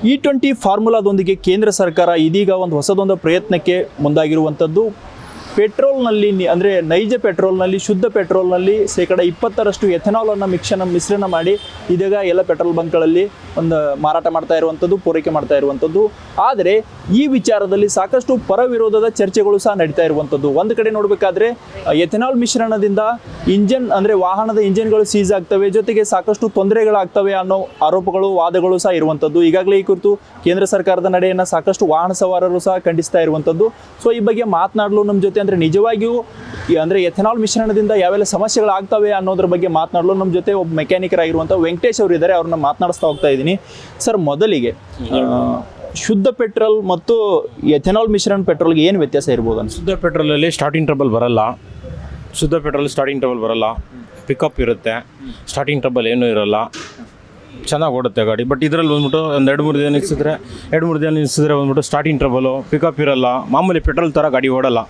E20 ಫಾರ್ಮುಲಾದೊಂದಿಗೆ ಕೇಂದ್ರ ಸರ್ಕಾರ ಇದೀಗ ಒಂದು ಹೊಸದೊಂದು ಪ್ರಯತ್ನಕ್ಕೆ ಮುಂದಾಗಿರುವಂಥದ್ದು. ಪೆಟ್ರೋಲ್ನಲ್ಲಿ ಅಂದರೆ ನೈಜ ಪೆಟ್ರೋಲ್ನಲ್ಲಿ, ಶುದ್ಧ ಪೆಟ್ರೋಲ್ನಲ್ಲಿ 20% ಎಥೆನಾಲನ್ನು ಮಿಶ್ರಣ ಮಾಡಿ ಇದೀಗ ಎಲ್ಲ ಪೆಟ್ರೋಲ್ ಬಂಕ್ಗಳಲ್ಲಿ ಒಂದು ಮಾರಾಟ ಮಾಡ್ತಾ ಇರುವಂಥದ್ದು, ಪೂರೈಕೆ ಮಾಡ್ತಾ ಇರುವಂಥದ್ದು. ಆದರೆ ಈ ವಿಚಾರದಲ್ಲಿ ಸಾಕಷ್ಟು ಪರವಿರೋಧದ ಚರ್ಚೆಗಳು ಸಹ ನಡೀತಾ ಇರುವಂಥದ್ದು. ಒಂದು ಕಡೆ ನೋಡಬೇಕಾದ್ರೆ ಎಥೆನಾಲ್ ಮಿಶ್ರಣದಿಂದ ಇಂಜನ್ ಅಂದರೆ ವಾಹನದ ಇಂಜಿನ್ಗಳು ಸೀಸ್ ಆಗ್ತವೆ, ಜೊತೆಗೆ ಸಾಕಷ್ಟು ತೊಂದರೆಗಳಾಗ್ತವೆ ಅನ್ನೋ ಆರೋಪಗಳು, ವಾದಗಳು ಸಹ ಇರುವಂಥದ್ದು. ಈಗಾಗಲೇ ಈ ಕುರಿತು ಕೇಂದ್ರ ಸರ್ಕಾರದ ನಡೆಯನ್ನು ಸಾಕಷ್ಟು ವಾಹನ ಸವಾರರು ಸಹ ಖಂಡಿಸ್ತಾ ಇರುವಂಥದ್ದು. ಸೊ ಈ ಬಗ್ಗೆ ಮಾತನಾಡಲು ನಮ್ಮ ಜೊತೆ ಅಂದರೆ ನಿಜವಾಗಿಯೂ ಅಂದರೆ ಎಥೆನಾಲ್ ಮಿಶ್ರಣದಿಂದ ಯಾವೆಲ್ಲ ಸಮಸ್ಯೆಗಳಾಗ್ತವೆ ಅನ್ನೋದ್ರ ಬಗ್ಗೆ ಮಾತನಾಡಲು ನಮ್ಮ ಜೊತೆ ಒಬ್ಬ ಮೆಕ್ಯಾನಿಕರಾಗಿರುವಂಥ ವೆಂಕಟೇಶ್ ಅವರು ಇದ್ದಾರೆ. ಅವ್ರನ್ನ ಮಾತನಾಡಿಸ್ತಾ ಹೋಗ್ತಾ ಇದ್ದೀನಿ. ಸರ್, ಮೊದಲಿಗೆ ಶುದ್ಧ ಪೆಟ್ರೋಲ್ ಮತ್ತು ಎಥೆನಾಲ್ ಮಿಶ್ರಣ ಪೆಟ್ರೋಲ್ಗೆ ಏನು ವ್ಯತ್ಯಾಸ ಇರ್ಬೋದು ಅನ್ಸುತ್ತೆ? ಶುದ್ಧ ಪೆಟ್ರೋಲಲ್ಲಿ ಸ್ಟಾರ್ಟಿಂಗ್ ಟ್ರಬಲ್ ಬರಲ್ಲ. ಪಿಕಪ್ ಇರುತ್ತೆ, ಸ್ಟಾರ್ಟಿಂಗ್ ಟ್ರಬಲ್ ಏನೂ ಇರೋಲ್ಲ, ಚೆನ್ನಾಗಿ ಓಡುತ್ತೆ ಗಾಡಿ. ಬಟ್ ಇದರಲ್ಲಿ ಬಂದ್ಬಿಟ್ಟು ಒಂದು 2-3 ದಿನ ನಿಲ್ಲಿಸಿದ್ರೆ ಬಂದ್ಬಿಟ್ಟು ಸ್ಟಾರ್ಟಿಂಗ್ ಟ್ರಬಲು, ಪಿಕಪ್ ಇರೋಲ್ಲ. ಮಾಮೂಲಿ ಪೆಟ್ರೋಲ್ ಥರ ಗಾಡಿ ಓಡಲ್ಲ.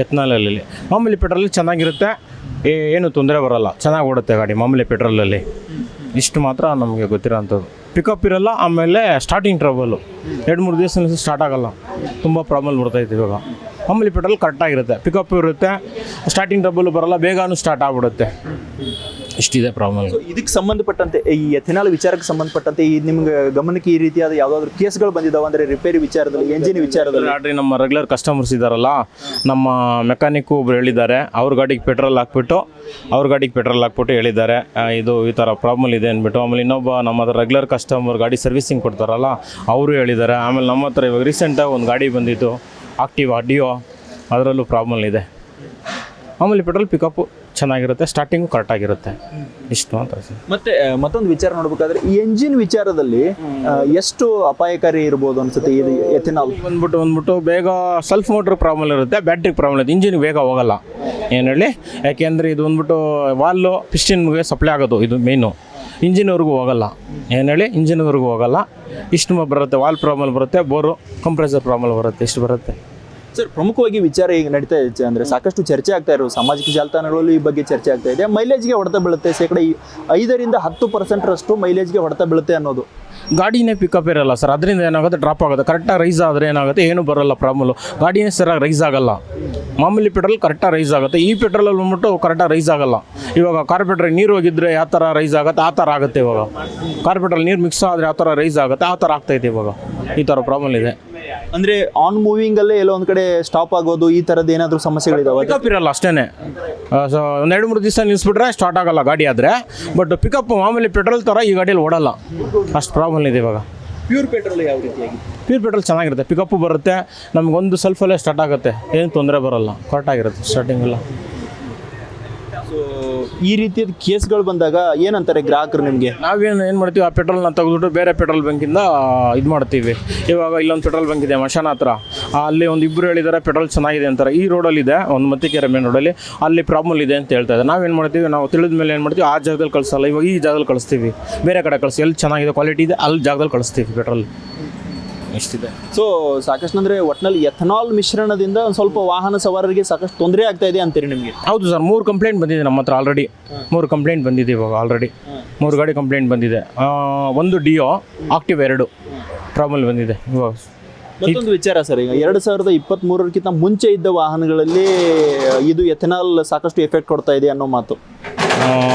ಎಥೆನಾಲಲ್ಲಿ ಮಾಮೂಲಿ ಪೆಟ್ರೋಲ್ ಚೆನ್ನಾಗಿರುತ್ತೆ, ಏನು ತೊಂದರೆ ಬರೋಲ್ಲ, ಚೆನ್ನಾಗಿ ಓಡುತ್ತೆ ಗಾಡಿ ಮಾಮೂಲಿ ಪೆಟ್ರೋಲಲ್ಲಿ. ಇಷ್ಟು ಮಾತ್ರ ನಮಗೆ ಗೊತ್ತಿರೋಂಥದ್ದು. ಪಿಕಪ್ ಇರೋಲ್ಲ, ಆಮೇಲೆ ಸ್ಟಾರ್ಟಿಂಗ್ ಟ್ರಬಲು 2-3 ದಿವಸ ಸ್ಟಾರ್ಟ್ ಆಗೋಲ್ಲ, ತುಂಬ ಪ್ರಾಬ್ಲಮ್ ಬರ್ತೈತೆ. ಇವಾಗ ಮಾಮೂಲಿ ಪೆಟ್ರೋಲ್ ಕರೆಕ್ಟಾಗಿರುತ್ತೆ, ಪಿಕಪ್ ಇರುತ್ತೆ, ಸ್ಟಾರ್ಟಿಂಗ್ ಟ್ರಬಲ್ ಬರೋಲ್ಲ, ಬೇಗನೂ ಸ್ಟಾರ್ಟ್ ಆಗ್ಬಿಡುತ್ತೆ. ಇಷ್ಟಿದೆ ಪ್ರಾಬ್ಲಮ್. ಇದಕ್ಕೆ ಸಂಬಂಧಪಟ್ಟಂತೆ ಈ ಎಥೆನಾಲ್ ವಿಚಾರಕ್ಕೆ ಸಂಬಂಧಪಟ್ಟಂತೆ ಈ ನಿಮ್ಗೆ ಗಮನಕ್ಕೆ ಈ ರೀತಿಯಾದ ಯಾವುದಾದ್ರೂ ಕೇಸ್ಗಳು ಬಂದಿದ್ದಾವೆ ಅಂದರೆ ರಿಪೇರಿ ವಿಚಾರದಲ್ಲಿ, ಎಂಜಿನ್ ವಿಚಾರದಲ್ಲಿ? ಆಲ್ರೆಡಿ ನಮ್ಮ ರೆಗ್ಯುಲರ್ ಕಸ್ಟಮರ್ಸ್ ಇದ್ದಾರಲ್ಲ, ನಮ್ಮ ಮೆಕ್ಯಾನಿಕ್ಕು ಒಬ್ರು ಹೇಳಿದ್ದಾರೆ, ಅವ್ರ ಗಾಡಿಗೆ ಪೆಟ್ರೋಲ್ ಹಾಕ್ಬಿಟ್ಟು ಹೇಳಿದ್ದಾರೆ ಇದು ಈ ಥರ ಪ್ರಾಬ್ಲಮ್ ಇದೆ ಅಂದ್ಬಿಟ್ಟು. ಆಮೇಲೆ ಇನ್ನೊಬ್ಬ ನಮ್ಮ ರೆಗ್ಯುಲರ್ ಕಸ್ಟಮರ್ ಗಾಡಿ ಸರ್ವಿಸಿಂಗ್ ಕೊಡ್ತಾರಲ್ಲ, ಅವರು ಹೇಳಿದ್ದಾರೆ. ಆಮೇಲೆ ನಮ್ಮ ಹತ್ರ ಇವಾಗ ರೀಸೆಂಟಾಗಿ ಒಂದು ಗಾಡಿ ಬಂದಿತ್ತು, ಆಕ್ಟಿವಾ ಡಿಯೋ, ಅದರಲ್ಲೂ ಪ್ರಾಬ್ಲಮ್ ಇದೆ. ಆಮೇಲೆ ಪೆಟ್ರೋಲ್ ಪಿಕಪ್ಪು ಚೆನ್ನಾಗಿರುತ್ತೆ, ಸ್ಟಾರ್ಟಿಂಗು ಕರೆಕ್ಟಾಗಿರುತ್ತೆ. ಇಷ್ಟು ಅಂತ. ಮತ್ತೆ ಮತ್ತೊಂದು ವಿಚಾರ ನೋಡಬೇಕಾದ್ರೆ ಈ ಎಂಜಿನ್ ವಿಚಾರದಲ್ಲಿ ಎಷ್ಟು ಅಪಾಯಕಾರಿ ಇರ್ಬೋದು ಅನ್ಸುತ್ತೆ ಇದು ಎಥೆನಾಲ್? ಬಂದ್ಬಿಟ್ಟು ಬೇಗ ಸೆಲ್ಫ್ ಮೋಟ್ರ್ ಪ್ರಾಬ್ಲಮ್ ಇರುತ್ತೆ, ಬ್ಯಾಟ್ರಿ ಪ್ರಾಬ್ಲಮ್ ಇರುತ್ತೆ, ಇಂಜಿನ್ ಬೇಗ ಹೋಗಲ್ಲ. ಏನು ಹೇಳಿ, ಯಾಕೆಂದರೆ ಇದು ಬಂದ್ಬಿಟ್ಟು ವಾಲ್ಲು ಪಿಸ್ಟಿನ್ಗೆ ಸಪ್ಲೈ ಆಗೋದು, ಇದು ಮೇಯ್ನು. ಇಂಜಿನ್ವರೆಗೂ ಹೋಗಲ್ಲ. ಏನು ಹೇಳಿ, ಇಂಜಿನ್ವರೆಗೂ ಹೋಗಲ್ಲ. ಇಷ್ಟು ಬರುತ್ತೆ, ವಾಲ್ ಪ್ರಾಬ್ಲಮ್ ಬರುತ್ತೆ, ಬೋರು ಕಂಪ್ರೆಸರ್ ಪ್ರಾಬ್ಲಮ್ ಬರುತ್ತೆ, ಇಷ್ಟು ಬರುತ್ತೆ. ಸರ್, ಪ್ರಮುಖವಾಗಿ ವಿಚಾರ ಈಗ ನಡೀತಾ ಇದೆ ಅಂದರೆ ಸಾಕಷ್ಟು ಚರ್ಚೆ ಆಗ್ತಾ ಇರೋ ಸಾಮಾಜಿಕ ಜಾಲತಾಣಗಳಲ್ಲೂ ಈ ಬಗ್ಗೆ ಚರ್ಚೆ ಆಗ್ತಾ ಇದೆ. ಮೈಲೇಜ್ಗೆ ಹೊಡೆತ ಬೀಳುತ್ತೆ, 5-10% ಮೈಲೇಜ್ಗೆ ಹೊಡೆತ ಬೀಳುತ್ತೆ ಅನ್ನೋದು. ಗಾಡಿನೇ ಪಿಕಪ್ ಇರಲ್ಲ ಸರ್, ಅದರಿಂದ ಏನಾಗುತ್ತೆ, ಡ್ರಾಪ್ ಆಗುತ್ತೆ. ಕರೆಕ್ಟಾಗಿ ರೈಸ್ ಆದರೆ ಏನಾಗುತ್ತೆ, ಏನೂ ಬರೋಲ್ಲ ಪ್ರಾಬ್ಲಮ್ಮು. ಗಾಡಿನೇ ಸರಿಯಾಗಿ ರೈಸ್ ಆಗಲ್ಲ. ಮಾಮೂಲಿ ಪೆಟ್ರೋಲ್ ಕರೆಕ್ಟಾಗಿ ರೈಸ್ ಆಗುತ್ತೆ, ಈ ಪೆಟ್ರೋಲಲ್ಲಿ ಬಂದ್ಬಿಟ್ಟು ಕರೆಕ್ಟಾಗಿ ರೈಸ್ ಆಗಲ್ಲ. ಇವಾಗ ಕಾರ್ಪೆಟ್ರಿಗೆ ನೀರು ಹೋಗಿದ್ರೆ ಯಾವ ಥರ ರೈಸ್ ಆಗುತ್ತೆ, ಆ ಥರ ಆಗುತ್ತೆ. ಇವಾಗ ಕಾರ್ಪೆಟ್ರಲ್ಲಿ ನೀರು ಮಿಕ್ಸ್ ಆದರೆ ಯಾವ ಥರ ರೈಸ್ ಆಗುತ್ತೆ, ಆ ಥರ ಆಗ್ತೈತೆ. ಇವಾಗ ಈ ಥರ ಪ್ರಾಬ್ಲಮ್ ಇದೆ. ಅಂದರೆ ಆನ್ ಮೂವಿಂಗಲ್ಲೇ ಎಲ್ಲೋ ಒಂದು ಕಡೆ ಸ್ಟಾಪ್ ಆಗೋದು, ಈ ಥರದ್ದು ಏನಾದರೂ ಸಮಸ್ಯೆಗಳಿದಾವೆ? ಪಿಕಪ್ ಇರಲ್ಲ ಅಷ್ಟೇ. ಸೊ ಒಂದು 2-3 ದಿವಸ ನಿಲ್ಲಿಸ್ಬಿಟ್ರೆ ಸ್ಟಾರ್ಟ್ ಆಗಲ್ಲ ಗಾಡಿ ಆದರೆ. ಬಟ್ ಪಿಕಪ್ ಮಾಮೂಲಿ ಪೆಟ್ರೋಲ್ ಥರ ಈ ಗಾಡಿಯಲ್ಲಿ ಓಡಲ್ಲ, ಅಷ್ಟು ಪ್ರಾಬ್ಲಮ್ ಇದೆ ಇವಾಗ. ಪ್ಯೂರ್ ಪೆಟ್ರೋಲ್ ಯಾವ ರೀತಿಯಾಗಿ? ಪ್ಯೂರ್ ಪೆಟ್ರೋಲ್ ಚೆನ್ನಾಗಿರುತ್ತೆ, ಪಿಕಪ್ಪು ಬರುತ್ತೆ, ನಮಗೊಂದು ಸೆಲ್ಫಲ್ಲೇ ಸ್ಟಾರ್ಟ್ ಆಗುತ್ತೆ, ಏನು ತೊಂದರೆ ಬರೋಲ್ಲ, ಕರೆಕ್ಟಾಗಿರುತ್ತೆ ಸ್ಟಾರ್ಟಿಂಗೆಲ್ಲ. ಸೊ ಈ ರೀತಿಯ ಕೇಸ್ಗಳು ಬಂದಾಗ ಏನಂತಾರೆ ಗ್ರಾಹಕರು ನಿಮಗೆ? ಏನು ಮಾಡ್ತೀವಿ, ಆ ಪೆಟ್ರೋಲ್ನ ತೆಗೆದುಬಿಟ್ಟು ಬೇರೆ ಪೆಟ್ರೋಲ್ ಬಂಕಿಂದ ಇದು ಮಾಡ್ತೀವಿ. ಇವಾಗ ಇಲ್ಲೊಂದು ಪೆಟ್ರೋಲ್ ಬಂಕ್ ಇದೆ ಮಶಾನ ಹತ್ರ, ಅಲ್ಲಿ ಒಂದು ಇಬ್ಬರು ಹೇಳಿದ್ದಾರೆ ಪೆಟ್ರೋಲ್ ಚೆನ್ನಾಗಿದೆ ಅಂತಾರೆ. ಈ ರೋಡಲ್ಲಿದೆ, ಒಂದು ಮತ್ತಿಕೆರೆ ಮೇನ್ ರೋಡಲ್ಲಿ, ಅಲ್ಲಿ ಪ್ರಾಬ್ಲಮ್ ಇದೆ ಅಂತ ಹೇಳ್ತಾ ಇದ್ದಾರೆ. ನಾವೇನು ಮಾಡ್ತೀವಿ, ನಾವು ತಿಳಿದ ಮೇಲೆ ಏನು ಮಾಡ್ತೀವಿ, ಆ ಜಾಗದಲ್ಲಿ ಕಳಿಸಲ್ಲ, ಇವಾಗ ಈ ಜಾಗದಲ್ಲಿ ಕಳಿಸ್ತೀವಿ, ಬೇರೆ ಕಡೆ ಕಳಿಸಿ, ಎಲ್ಲಿ ಚೆನ್ನಾಗಿದೆ ಕ್ವಾಲಿಟಿ ಇದೆ ಅಲ್ಲಿ ಜಾಗದಲ್ಲಿ ಕಳಿಸ್ತೀವಿ ಪೆಟ್ರೋಲ್. ಇಷ್ಟಿದೆ. ಸೊ ಸಾಕಷ್ಟು ಅಂದರೆ ಒಟ್ಟಿನಲ್ಲಿ ಎಥೆನಾಲ್ ಮಿಶ್ರಣದಿಂದ ಒಂದು ಸ್ವಲ್ಪ ವಾಹನ ಸವಾರರಿಗೆ ಸಾಕಷ್ಟು ತೊಂದರೆ ಆಗ್ತಾ ಇದೆ ಅಂತೀರಿ ನಿಮಗೆ? ಹೌದು ಸರ್, 3 ಕಂಪ್ಲೇಂಟ್ ಬಂದಿದೆ ನಮ್ಮ ಹತ್ರ ಆಲ್ರೆಡಿ. 3 ಕಂಪ್ಲೇಂಟ್ ಬಂದಿದೆ ಇವಾಗ ಆಲ್ರೆಡಿ. 3 ಗಾಡಿ ಕಂಪ್ಲೇಂಟ್ ಬಂದಿದೆ. ಒಂದು ಡಿಯೋ, ಆಕ್ಟಿವಾ 2 ಪ್ರಾಬ್ಲಮ್ ಬಂದಿದೆ ಇವಾಗ. ಮತ್ತೊಂದು ವಿಚಾರ ಸರ್, ಈಗ 2023ಕ್ಕಿಂತ ಮುಂಚೆ ಇದ್ದ ವಾಹನಗಳಲ್ಲಿ ಇದು ಎಥೆನಾಲ್ ಸಾಕಷ್ಟು ಎಫೆಕ್ಟ್ ಕೊಡ್ತಾ ಇದೆ ಅನ್ನೋ ಮಾತು.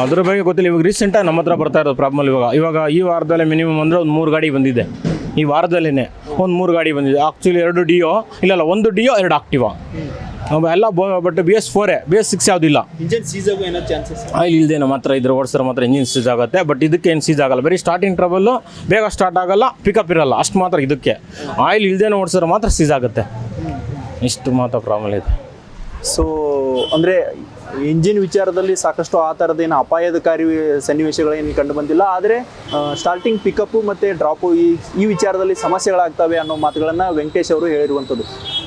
ಅದ್ರ ಬಗ್ಗೆ ಗೊತ್ತಿಲ್ಲ. ಇವಾಗ ರೀಸೆಂಟಾಗಿ ನಮ್ಮ ಹತ್ರ ಬರ್ತಾ ಇರೋದು ಪ್ರಾಬ್ಲಮ್. ಇವಾಗ ಈ ವಾರದಲ್ಲೇ ಮಿನಿಮಮ್ ಅಂದರೆ ಒಂದು 3 ಗಾಡಿ ಬಂದಿದೆ. ಈ ವಾರದಲ್ಲೇ ಒಂದು 3 ಗಾಡಿ ಬಂದಿದೆ. ಆ್ಯಕ್ಚುಲಿ 2 ಡಿಯೋ, ಇಲ್ಲ 1 ಡಿಯೋ 2 ಆಕ್ಟಿವಾ ಎಲ್ಲ. ಬಟ್ BS4 BS6 ಯಾವುದಿಲ್ಲ. ಇಂಜಿನ್ ಸೀಸ್ ಆಗೋ ಏನೋ ಚಾನ್ಸಸ್ ಇಲ್ಲದೆ ನಮ್ಮ ಹತ್ರ ಇದ್ರ ಓಡಿಸಿದ್ರೆ ಮಾತ್ರ ಇಂಜಿನ್ ಸೀಸ್ ಆಗುತ್ತೆ. ಬಟ್ ಇದಕ್ಕೆ ಏನು ಸೀಸ್ ಆಗಲ್ಲ, ಬರೀ ಸ್ಟಾರ್ಟಿಂಗ್ ಟ್ರಬಲ್ಲು, ಬೇಗ ಸ್ಟಾರ್ಟ್ ಆಗಲ್ಲ, ಪಿಕಪ್ ಇರಲ್ಲ, ಅಷ್ಟು ಮಾತ್ರ. ಇದಕ್ಕೆ ಆಯಿಲ್ ಇಲ್ಲದೇನೆ ಓಡಿಸಿದ್ರೆ ಮಾತ್ರ ಸೀಸ್ ಆಗುತ್ತೆ, ಇಷ್ಟು ಮಾತ್ರ ಪ್ರಾಬ್ಲಮ್ ಇದೆ. ಸೊ ಅಂದರೆ ಇಂಜಿನ್ ವಿಚಾರದಲ್ಲಿ ಸಾಕಷ್ಟು ಆ ಥರದ್ದೇನು ಅಪಾಯಕಾರಿ ಸನ್ನಿವೇಶಗಳೇನು ಕಂಡು ಬಂದಿಲ್ಲ. ಆದರೆ ಸ್ಟಾರ್ಟಿಂಗ್ ಪಿಕಪ್ಪು ಮತ್ತು ಡ್ರಾಪು ಈ ವಿಚಾರದಲ್ಲಿ ಸಮಸ್ಯೆಗಳಾಗ್ತವೆ ಅನ್ನೋ ಮಾತುಗಳನ್ನು ವೆಂಕಟೇಶ್ ಅವರು ಹೇಳಿರುವಂಥದ್ದು.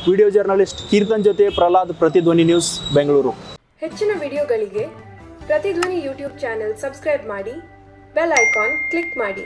ವಿಡಿಯೋ ಜರ್ನಲಿಸ್ಟ್ ಕೀರ್ತನ್ ಜೊತೆ ಪ್ರಹ್ಲಾದ್, ಪ್ರತಿಧ್ವನಿ ನ್ಯೂಸ್, ಬೆಂಗಳೂರು. ಹೆಚ್ಚಿನ ವಿಡಿಯೋಗಳಿಗೆ ಪ್ರತಿಧ್ವನಿ ಯೂಟ್ಯೂಬ್ ಚಾನೆಲ್ ಸಬ್ಸ್ಕ್ರೈಬ್ ಮಾಡಿ, ಬೆಲ್ ಐಕಾನ್ ಕ್ಲಿಕ್ ಮಾಡಿ.